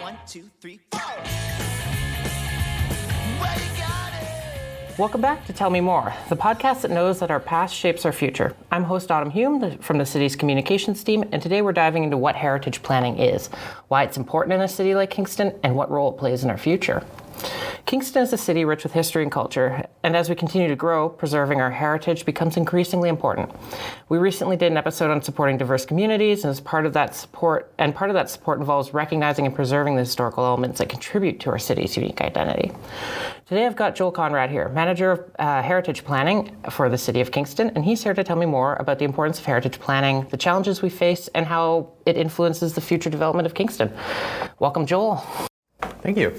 1, 2, 3, 4. Well, you got it. Welcome back to Tell Me More, the podcast that knows that our past shapes our future. I'm host Autumn Hume from the city's communications team, and today we're diving into what heritage planning is, why it's important in a city like Kingston, and what role it plays in our future. Kingston is a city rich with history and culture, and as we continue to grow, preserving our heritage becomes increasingly important. We recently did an episode on supporting diverse communities, and part of that support involves recognizing and preserving the historical elements that contribute to our city's unique identity. Today I've got Joel Konrad here, Manager of Heritage Planning for the City of Kingston, and he's here to tell me more about the importance of heritage planning, the challenges we face, and how it influences the future development of Kingston. Welcome, Joel. Thank you.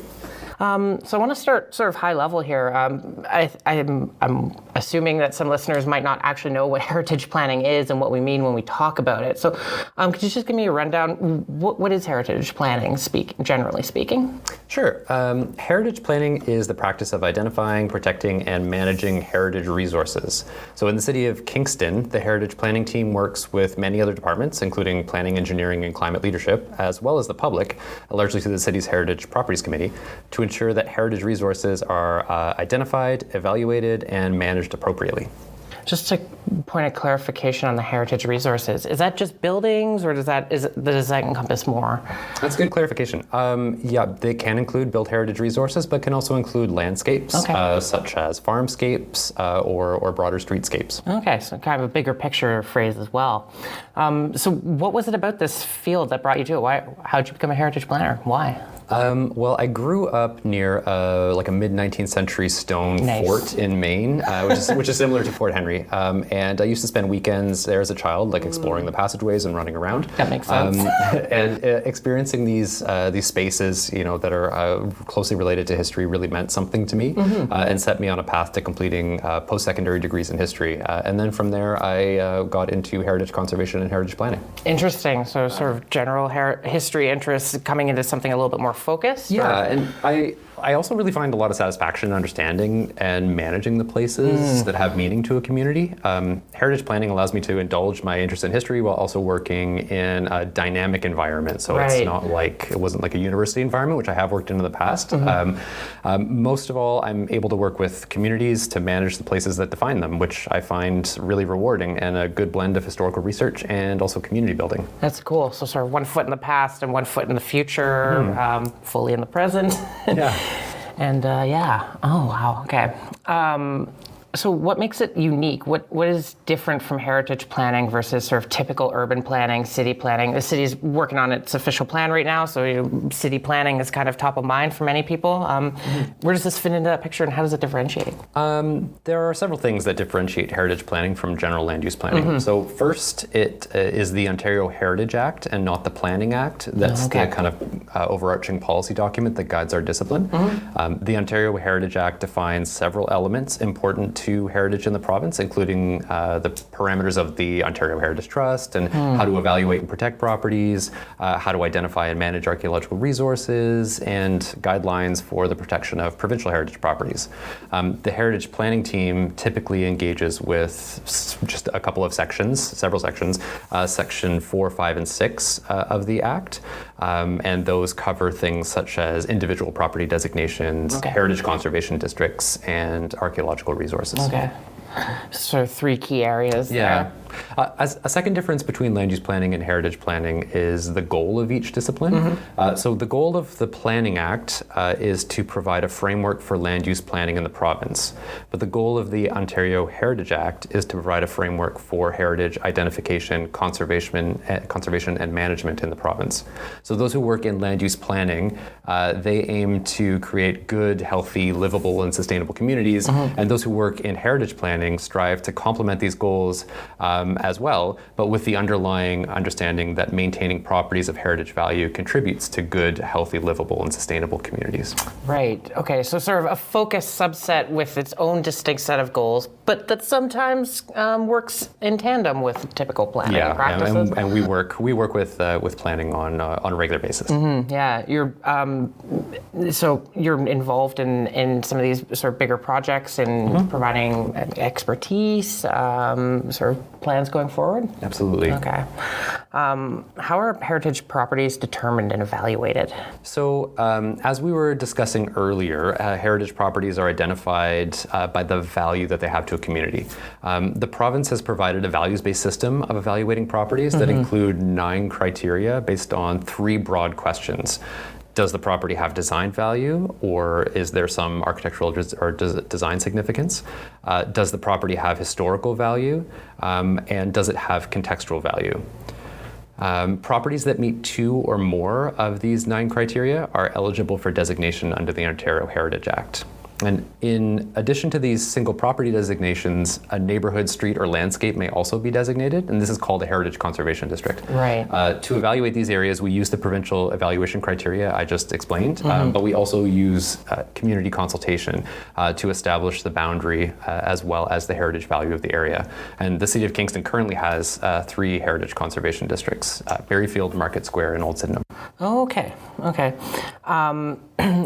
So I want to start sort of high level here. I'm assuming that some listeners might not actually know what heritage planning is and what we mean when we talk about it. So could you just give me a rundown? What is heritage planning, generally speaking? Sure. Heritage planning is the practice of identifying, protecting, and managing heritage resources. So in the city of Kingston, the heritage planning team works with many other departments, including planning, engineering, and climate leadership, as well as the public, largely through the city's Heritage Properties Committee, to ensure that heritage resources are identified, evaluated, and managed appropriately. Just a point of clarification on the heritage resources. Is that just buildings, or does that encompass more? That's a good clarification. Yeah, they can include built heritage resources, but can also include landscapes, such as farmscapes or broader streetscapes. Okay, so kind of a bigger picture phrase as well. So what was it about this field that brought you to it? How did you become a heritage planner? Why? Well, I grew up near like a mid-19th century stone fort in Maine, which is similar to Fort Henry. And I used to spend weekends there as a child, like exploring the passageways and running around. That makes sense. And experiencing these spaces, that are closely related to history, really meant something to me, and set me on a path to completing post-secondary degrees in history. And then from there, I got into heritage conservation and heritage planning. Interesting. So sort of general history interests coming into something a little bit more focused? Yeah, and I also really find a lot of satisfaction in understanding and managing the places that have meaning to a community. Heritage planning allows me to indulge my interest in history while also working in a dynamic environment. So it wasn't like a university environment, which I have worked in the past. Most of all, I'm able to work with communities to manage the places that define them, which I find really rewarding and a good blend of historical research and also community building. That's cool. So sort of one foot in the past and one foot in the future, fully in the present. Yeah. And oh wow, okay. So what makes it unique? What is different from heritage planning versus sort of typical urban planning, city planning? The city's working on its official plan right now, so city planning is kind of top of mind for many people. Where does this fit into that picture, and how does it differentiate? There are several things that differentiate heritage planning from general land use planning. So first, it is the Ontario Heritage Act and not the Planning Act. That's the kind of overarching policy document that guides our discipline. The Ontario Heritage Act defines several elements important to heritage in the province, including the parameters of the Ontario Heritage Trust and how to evaluate and protect properties, how to identify and manage archaeological resources, and guidelines for the protection of provincial heritage properties. The heritage planning team typically engages with just a couple of several sections, section 4, 5, and 6 of the Act, and those cover things such as individual property designations, heritage conservation districts, and archaeological resources. Okay. So 3 key areas there. A second difference between land use planning and heritage planning is the goal of each discipline. So the goal of the Planning Act is to provide a framework for land use planning in the province. But the goal of the Ontario Heritage Act is to provide a framework for heritage identification, conservation and management in the province. So those who work in land use planning, they aim to create good, healthy, livable, and sustainable communities. And those who work in heritage planning strive to complement these goals as well, but with the underlying understanding that maintaining properties of heritage value contributes to good, healthy, livable, and sustainable communities. Right. Okay. So sort of a focused subset with its own distinct set of goals, but that sometimes works in tandem with typical planning practices. And we work with planning on a regular basis. Yeah. You're involved in some of these sort of bigger projects and providing expertise, sort of plans going forward? Absolutely. Okay. How are heritage properties determined and evaluated? So, as we were discussing earlier, heritage properties are identified by the value that they have to a community. The province has provided a values-based system of evaluating properties that include 9 criteria based on 3 broad questions. Does the property have design value, or is there some architectural or design significance? Does the property have historical value, and does it have contextual value? Properties that meet 2 or more of these 9 criteria are eligible for designation under the Ontario Heritage Act. And in addition to these single property designations, a neighborhood, street, or landscape may also be designated, and this is called a heritage conservation district. Right. To evaluate these areas, we use the provincial evaluation criteria I just explained, but we also use community consultation to establish the boundary as well as the heritage value of the area. And the City of Kingston currently has 3 heritage conservation districts, Berryfield, Market Square, and Old Sydenham. Oh, okay.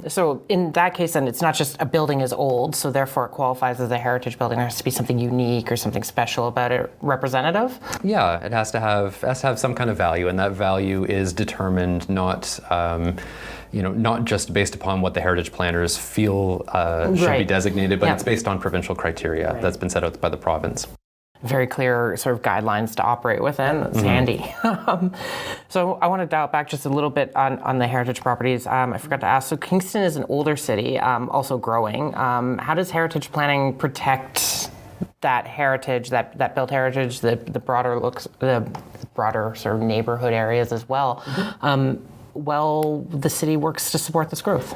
So in that case, then it's not just a building is old, so therefore it qualifies as a heritage building. There has to be something unique or something special about it, representative? Yeah, it has to have some kind of value, and that value is determined not just based upon what the heritage planners feel should be designated, but it's based on provincial criteria that's been set out by the province. Very clear sort of guidelines to operate within. That's handy. So I want to dial back just a little bit on the heritage properties. I forgot to ask, so Kingston is an older city, also growing. How does heritage planning protect that heritage, that built heritage, the broader sort of neighborhood areas as well, while the city works to support this growth?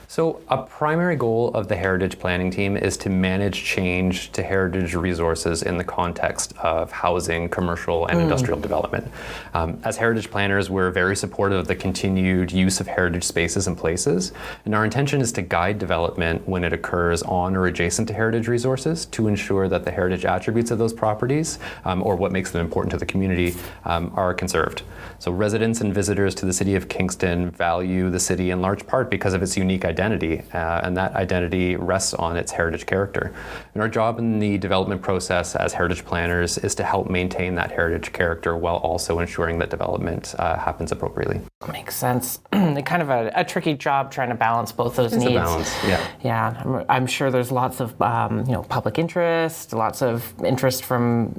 So a primary goal of the heritage planning team is to manage change to heritage resources in the context of housing, commercial, and industrial development. As heritage planners, we're very supportive of the continued use of heritage spaces and places, and our intention is to guide development when it occurs on or adjacent to heritage resources to ensure that the heritage attributes of those properties, or what makes them important to the community, are conserved. So residents and visitors to the City of Kingston value the city in large part because of its unique identity, and that identity rests on its heritage character. And our job in the development process as heritage planners is to help maintain that heritage character while also ensuring that development happens appropriately. Makes sense. Kind of a tricky job trying to balance both those needs. It's a balance, yeah. Yeah, I'm sure there's lots of public interest, lots of interest from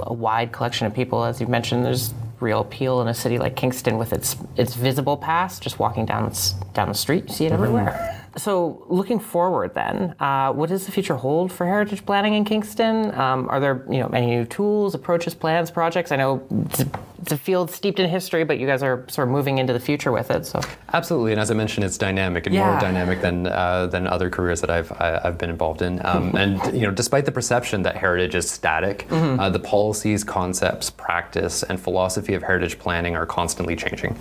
a wide collection of people. As you've mentioned, there's real appeal in a city like Kingston with its visible past. Just walking down the street, you see it everywhere. So looking forward then, what does the future hold for heritage planning in Kingston? Are there any new tools, approaches, plans, projects? I know it's a field steeped in history, but you guys are sort of moving into the future with it. So absolutely, and as I mentioned, it's dynamic and more dynamic than other careers that I've been involved in. And despite the perception that heritage is static, the policies, concepts, practice, and philosophy of heritage planning are constantly changing.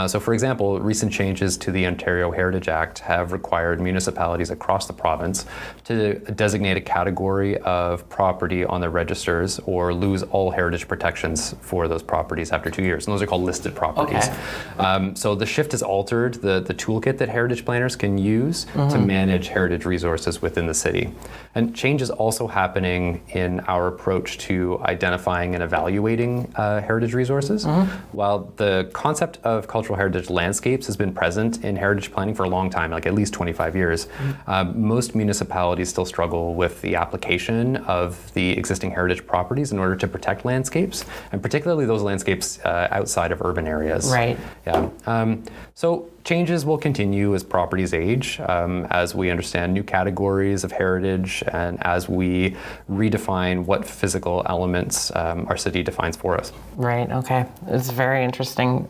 So, for example, recent changes to the Ontario Heritage Act have required municipalities across the province to designate a category of property on their registers or lose all heritage protections for those properties after 2 years. And those are called listed properties. Okay. So the shift has altered the toolkit that heritage planners can use to manage heritage resources within the city. And change is also happening in our approach to identifying and evaluating heritage resources. While the concept of cultural heritage landscapes has been present in heritage planning for a long time, like at least 25 years, most municipalities still struggle with the application of the existing heritage properties in order to protect landscapes, and particularly those landscapes outside of urban areas. Right. Yeah. So changes will continue as properties age, as we understand new categories of heritage, and as we redefine what physical elements our city defines for us. Right, okay. It's very interesting.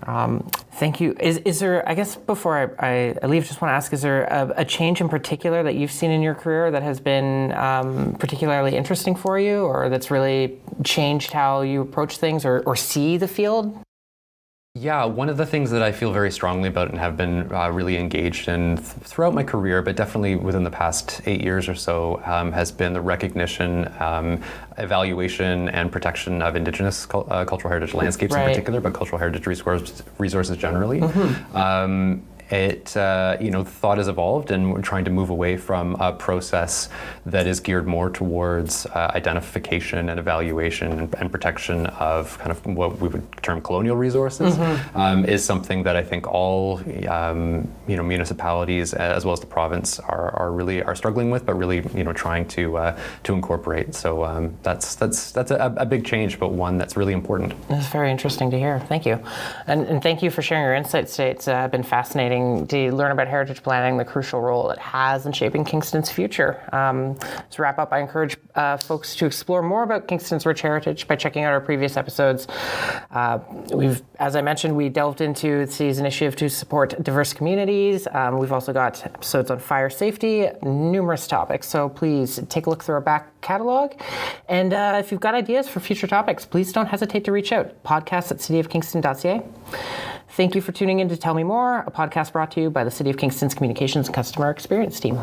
Thank you. Is there, I guess before I leave, just want to ask, is there a change in particular that you've seen in your career that has been particularly interesting for you, or that's really changed how you approach things or see the field? Yeah, one of the things that I feel very strongly about and have been really engaged in throughout my career, but definitely within the past 8 years or so, has been the recognition, evaluation, and protection of Indigenous cultural heritage landscapes in particular, but cultural heritage resources generally. thought has evolved, and we're trying to move away from a process that is geared more towards identification and evaluation and protection of kind of what we would term colonial resources, is something that I think all municipalities as well as the province are struggling with, but really trying to incorporate. So that's a big change, but one that's really important. That's very interesting to hear. Thank you, and thank you for sharing your insights today. It's been fascinating to learn about heritage planning, the crucial role it has in shaping Kingston's future. To wrap up, I encourage folks to explore more about Kingston's rich heritage by checking out our previous episodes. As I mentioned, we delved into the city's initiative to support diverse communities. We've also got episodes on fire safety, numerous topics. So please take a look through our back catalog. And if you've got ideas for future topics, please don't hesitate to reach out. podcast@cityofkingston.ca. Thank you for tuning in to Tell Me More, a podcast brought to you by the City of Kingston's Communications and Customer Experience team.